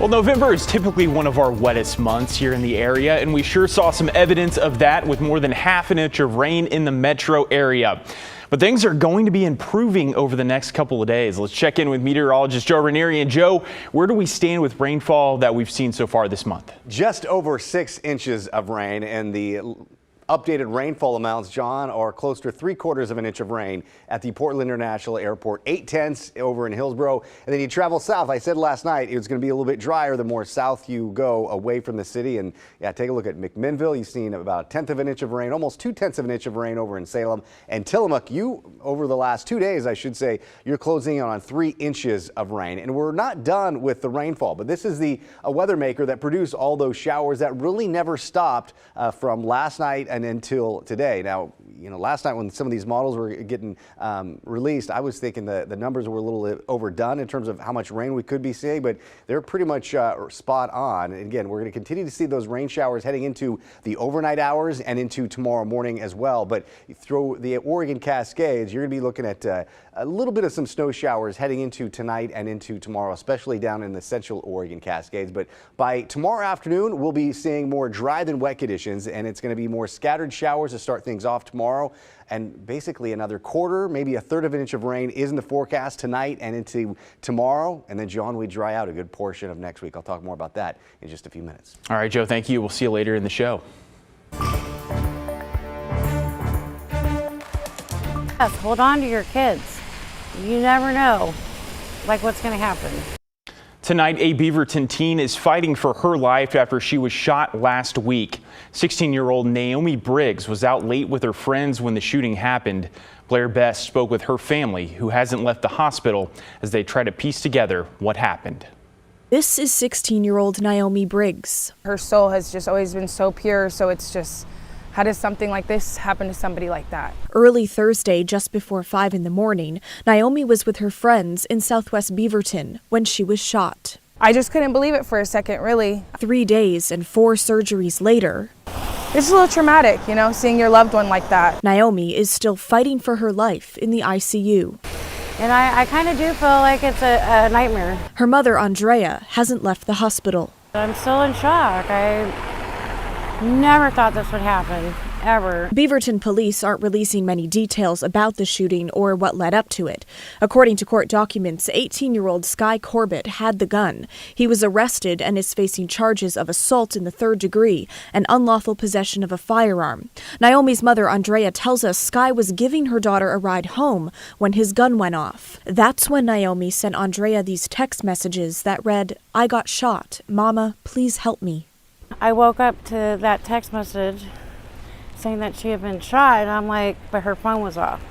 Well, November is typically one of our wettest months here in the area, and we sure saw some evidence of that with more than half an inch of rain in the metro area. But things are going to be improving over the next couple of days. Let's check in with meteorologist Joe Ranieri. And Joe, where do we stand with rainfall that we've seen so far this month? Just over 6 inches of rain, and the updated rainfall amounts, John, are close to 3/4 of an inch of rain at the Portland International Airport, 8/10 over in Hillsborough. And then you travel south. I said last night it was going to be a little bit drier the more south you go away from the city. And yeah, take a look at McMinnville. You've seen about 1/10 of an inch of rain, almost 2/10 of an inch of rain over in Salem. And Tillamook, over the last 2 days, I should say, you're closing in on 3 inches of rain. And we're not done with the rainfall, but this is a weather maker that produced all those showers that really never stopped from last night and until today. Now, last night when some of these models were getting released, I was thinking the numbers were a little overdone in terms of how much rain we could be seeing, but they're pretty much spot on. And again, we're going to continue to see those rain showers heading into the overnight hours and into tomorrow morning as well. But through the Oregon Cascades, you're going to be looking at a little bit of some snow showers heading into tonight and into tomorrow, especially down in the central Oregon Cascades. But by tomorrow afternoon, we'll be seeing more dry than wet conditions, and it's going to be more scattered showers to start things off tomorrow. And basically another 1/4, maybe 1/3 of an inch of rain is in the forecast tonight and into tomorrow. And then, John, we dry out a good portion of next week. I'll talk more about that in just a few minutes. All right, Joe, thank you. We'll see you later in the show. Yes, hold on to your kids. You never know, what's going to happen. Tonight, a Beaverton teen is fighting for her life after she was shot last week. 16-year-old Naomi Briggs was out late with her friends when the shooting happened. Blair Best spoke with her family, who hasn't left the hospital, as they try to piece together what happened. This is 16-year-old Naomi Briggs. Her soul has just always been so pure, so it's just, how does something like this happen to somebody like that? Early Thursday, just before 5 in the morning, Naomi was with her friends in southwest Beaverton when she was shot. I just couldn't believe it for a second, really. 3 days and 4 surgeries later, it's a little traumatic, seeing your loved one like that. Naomi is still fighting for her life in the ICU. And I kind of do feel like it's a nightmare. Her mother, Andrea, hasn't left the hospital. I'm still in shock. I never thought this would happen, ever. Beaverton police aren't releasing many details about the shooting or what led up to it. According to court documents, 18-year-old Sky Corbett had the gun. He was arrested and is facing charges of assault in the 3rd degree and unlawful possession of a firearm. Naomi's mother, Andrea, tells us Sky was giving her daughter a ride home when his gun went off. That's when Naomi sent Andrea these text messages that read, "I got shot. Mama, please help me." I woke up to that text message saying that she had been shot, and I'm like, but her phone was off.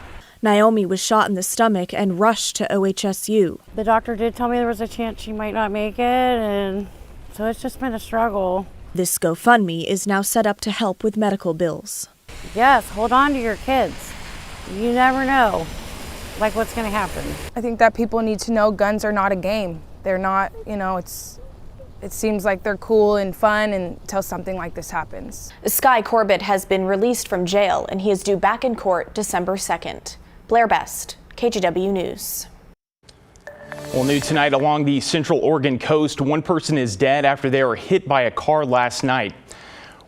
Naomi was shot in the stomach and rushed to OHSU. The doctor did tell me there was a chance she might not make it, and so it's just been a struggle. This GoFundMe is now set up to help with medical bills. Yes, hold on to your kids. You never know, what's going to happen. I think that people need to know guns are not a game. They're not, it seems like they're cool and fun until something like this happens. Sky Corbett has been released from jail and he is due back in court December 2nd. Blair Best, KGW News. Well, new tonight along the central Oregon coast, one person is dead after they were hit by a car last night.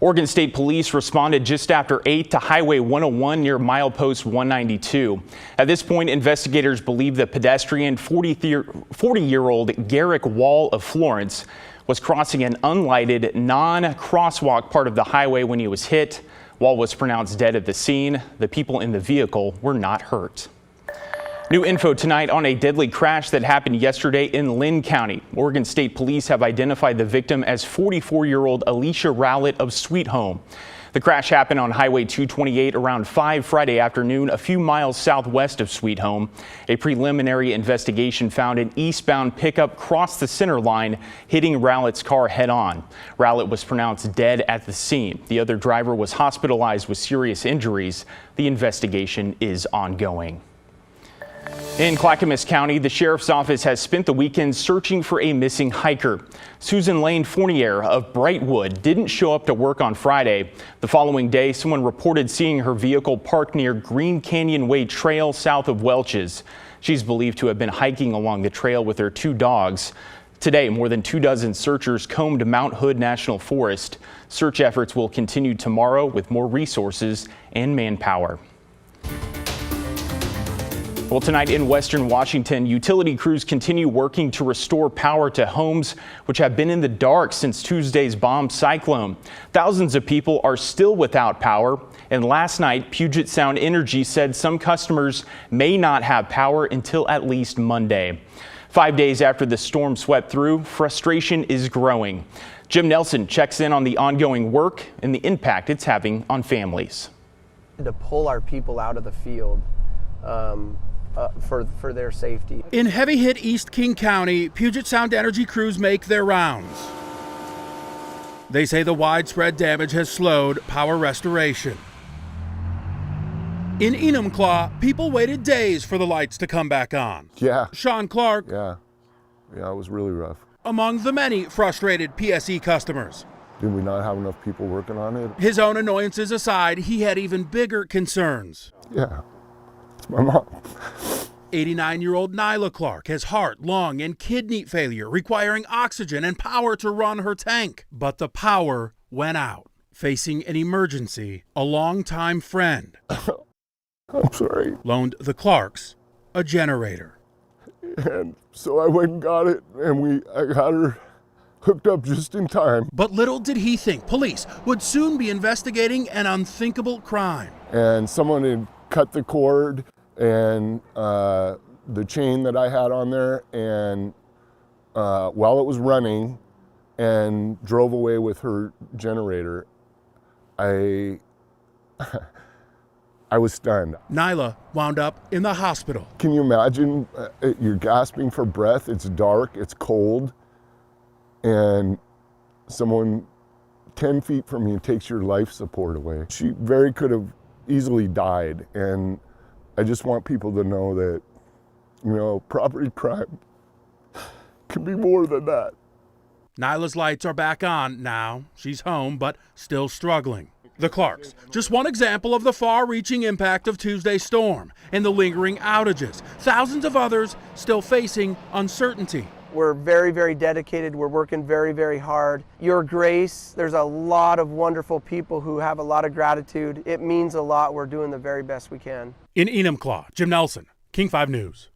Oregon State Police responded just after 8 to Highway 101 near milepost 192. At this point, investigators believe the pedestrian 40-year-old Garrick Wall of Florence was crossing an unlighted, non-crosswalk part of the highway when he was hit. Wall was pronounced dead at the scene. The people in the vehicle were not hurt. New info tonight on a deadly crash that happened yesterday in Lynn County. Oregon State Police have identified the victim as 44-year-old Alicia Rowlett of Sweet Home. The crash happened on Highway 228 around 5 Friday afternoon, a few miles southwest of Sweet Home. A preliminary investigation found an eastbound pickup cross the center line, hitting Rowlett's car head-on. Rowlett was pronounced dead at the scene. The other driver was hospitalized with serious injuries. The investigation is ongoing. In Clackamas County, the sheriff's office has spent the weekend searching for a missing hiker. Susan Lane Fournier of Brightwood didn't show up to work on Friday. The following day, someone reported seeing her vehicle parked near Green Canyon Way Trail south of Welch's. She's believed to have been hiking along the trail with her 2 dogs. Today, more than 24 searchers combed Mount Hood National Forest. Search efforts will continue tomorrow with more resources and manpower. Well, tonight in Western Washington, utility crews continue working to restore power to homes which have been in the dark since Tuesday's bomb cyclone. Thousands of people are still without power, and last night, Puget Sound Energy said some customers may not have power until at least Monday. 5 days after the storm swept through, frustration is growing. Jim Nelson checks in on the ongoing work and the impact it's having on families. To pull our people out of the field for their safety. In heavy-hit East King County, Puget Sound Energy crews make their rounds. They say the widespread damage has slowed power restoration. In Enumclaw, people waited days for the lights to come back on. Yeah. Sean Clark. Yeah, it was really rough. Among the many frustrated PSE customers. Did we not have enough people working on it? His own annoyances aside, he had even bigger concerns. Yeah, it's my mom. 89-year-old Nyla Clark has heart, lung, and kidney failure, requiring oxygen and power to run her tank. But the power went out. Facing an emergency, a longtime friend I'm sorry. loaned the Clarks a generator. And so I went and got it, and I got her hooked up just in time. But little did he think police would soon be investigating an unthinkable crime. And someone had cut the cord and the chain that I had on there, and while it was running, and drove away with her generator. I was stunned. Nyla wound up in the hospital. Can you imagine? You're gasping for breath, it's dark, it's cold, and someone 10 feet from you takes your life support away. She very could have easily died, and I just want people to know that, property crime can be more than that. Nyla's lights are back on now. She's home, but still struggling. The Clarks, just one example of the far-reaching impact of Tuesday's storm and the lingering outages. Thousands of others still facing uncertainty. We're very, very dedicated. We're working very, very hard. Your grace, there's a lot of wonderful people who have a lot of gratitude. It means a lot. We're doing the very best we can. In Enumclaw, Jim Nelson, King 5 News.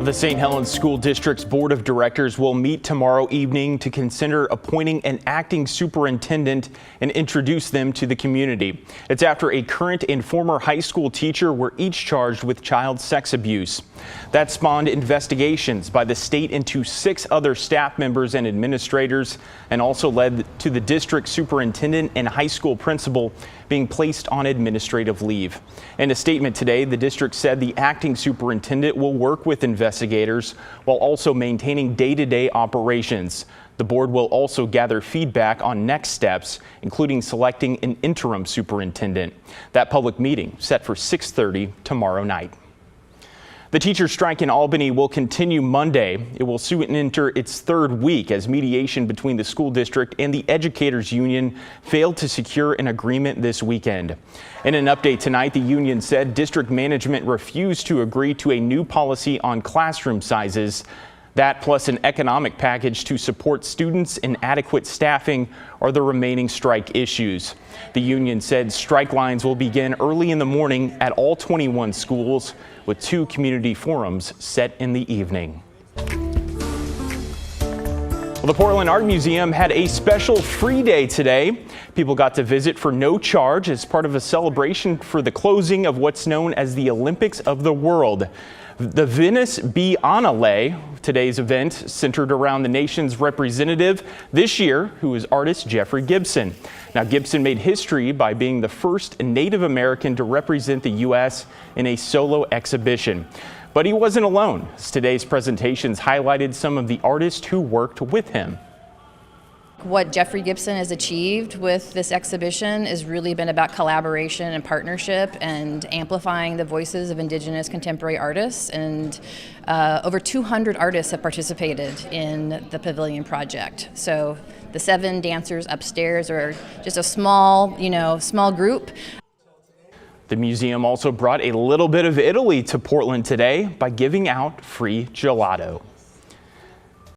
The St. Helens School District's Board of Directors will meet tomorrow evening to consider appointing an acting superintendent and introduce them to the community. It's after a current and former high school teacher were each charged with child sex abuse. That spawned investigations by the state into 6 other staff members and administrators, and also led to the district superintendent and high school principal being placed on administrative leave. In a statement today, the district said the acting superintendent will work with investigators while also maintaining day-to-day operations. The board will also gather feedback on next steps, including selecting an interim superintendent. That public meeting set for 6:30 tomorrow night. The teacher strike in Albany will continue Monday. It will soon enter its 3rd week as mediation between the school district and the educators union failed to secure an agreement this weekend. In an update tonight, the union said district management refused to agree to a new policy on classroom sizes. That plus an economic package to support students and adequate staffing are the remaining strike issues. The union said strike lines will begin early in the morning at all 21 schools, with 2 community forums set in the evening. Well, the Portland Art Museum had a special free day today. People got to visit for no charge as part of a celebration for the closing of what's known as the Olympics of the World. The Venice Biennale, today's event, centered around the nation's representative this year, who is artist Jeffrey Gibson. Now, Gibson made history by being the first Native American to represent the U.S. in a solo exhibition. But he wasn't alone, as today's presentations highlighted some of the artists who worked with him. What Jeffrey Gibson has achieved with this exhibition has really been about collaboration and partnership and amplifying the voices of Indigenous contemporary artists. And over 200 artists have participated in the Pavilion project. So the 7 dancers upstairs are just a small group. The museum also brought a little bit of Italy to Portland today by giving out free gelato.